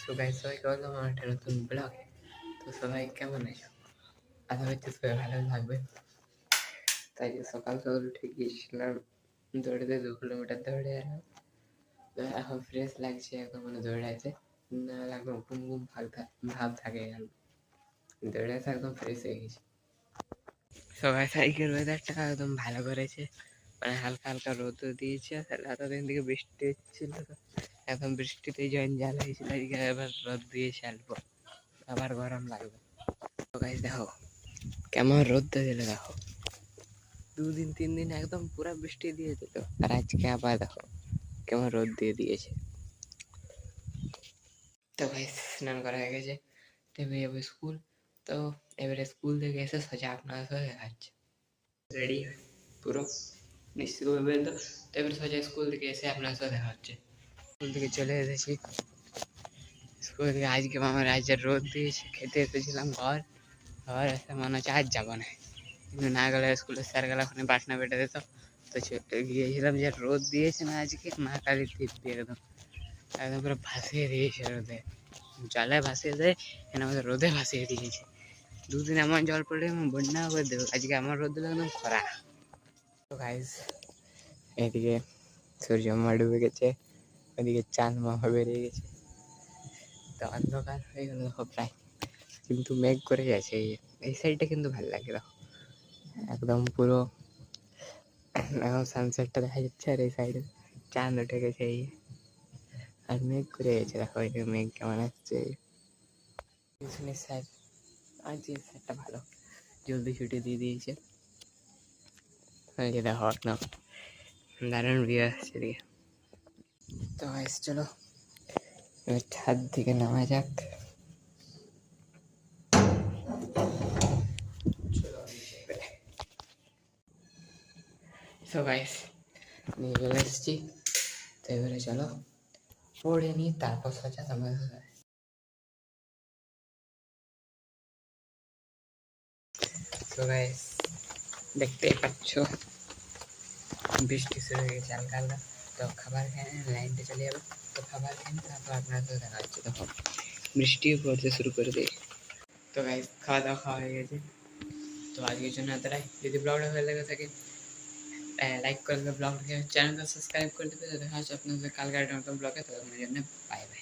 So guys সবাইকে welcome আমার একটা নতুন ব্লগে। তো সবাই কেমন আছো? আশা করছি সবাই ভালো থাকবে। তাই সকাল সকাল উঠে গিয়েছিলাম দৌড়াতে, 2 কিলোমিটার দৌড়ে এলাম। তো এখন ফ্রেশ লাগছে একদম, মানে দৌড়াইতে না একদম ঘুম ঘুম ভাব থাকে, দৌড়াতে একদম ফ্রেশ হয়ে গেছি। সবাই সাইকেল ওয়েদারটা একদম ভালো করেছে, মানে হালকা হালকা রোদ দিয়েছে। এতদিন থেকে বৃষ্টি হচ্ছিল, তো এখন বৃষ্টিতে জঞ্জাল হয়েছিল, এবার রোদ দিয়েছে অল্প, আবার গরম লাগবে। তো গাইস দেখো কেমন রোদ দিল, দেখো 2 দিন 3 দিন একদম পুরা বৃষ্টি দিয়ে দিল, আর আজকে আবার দেখো কেমন রোদ দিয়ে দিয়েছে। তো গাইস স্নান করা হয়ে গেছে, তো এবার যাবো স্কুল। তো এবারে স্কুল থেকে এসে সোজা আপনার সাথে দেখাচ্ছে রেডি পুরো নিশ্চিত হবে। তো এবারে সোজা স্কুল থেকে এসে আপনার সাথে দেখা হচ্ছে। স্কুল থেকে চলে এসেছি, স্কুল থেকে আজকে আমার রাজ্যের রোদ দিয়েছে, খেতে এসেছিলাম ঘর এসে মনে হচ্ছে আজ যাবো না, কিন্তু না গেলে স্কুলের স্যার গেলে ওখানে বাসনা বেটে দিত। তো গিয়েছিলাম, যে রোদ দিয়েছে না আজকে, মা কালী দিব্যি একদম একদম পুরো ভাসিয়ে দিয়েছে রোদে, জলে ভাসিয়ে দেয় এখানে আমাদের রোদে ভাসিয়ে দিয়েছে। 2 দিন এমন জল পড়লে এমন বন্যা করে দেবো, আজকে আমার রোদ দিলে একদম খরা। তো গাইস এদিকে সূর্য মা ডুবে গেছে, ওদিকে চাঁদ মামা বেরিয়ে গেছে, তো অন্ধকার হয়ে গেল দেখো প্রায়, কিন্তু মেঘ করে গেছে। এই সাইডটা কিন্তু ভালো লাগে, দেখো একদম পুরো এখন সানসেটটা দেখা যাচ্ছে, আর এই সাইডে চাঁদ উঠে গেছে, এই আর মেঘ করে গেছে, দেখো এই মেঘ কেমন আসছে। টিউশনের স্যার আজ এই স্যারটা ভালো, জলদি ছুটি দিয়ে দিয়েছে। এই দেখো একদম দারুণ ভিউ আসছে এদিকে। তো গাইস চলো এবার ছাদ থেকে নামা যাক। তো গাইস নিয়ে চলে এসেছি, তো এবারে চলো পড়ে নিই, তারপর সোজা তোমাদের সাথে। তো গাইস দেখতেই পাচ্ছ বৃষ্টি শুরু হয়ে গেছে হালকা হালকা। তো খাবার খেয়ে লাইনটা চলে যাবে, তো খাবার খেয়ে তারপর আপনার সাথে দেখা হচ্ছে। তখন বৃষ্টিও পড়তে শুরু করে দিয়েছে। তো গাইস খাওয়া দাওয়া খাওয়া হয়ে গেছে, তো আজকের জন্য এতটাই। যদি ব্লগটা ভালো লেগে থাকে লাইক করে দেবে, ব্লগটাকে চ্যানেলটা সাবস্ক্রাইব করে দেবে। তো দেখা হচ্ছে আপনাদের কালকে একটা নতুন ব্লগে, তো আপনার জন্য বাই বাই।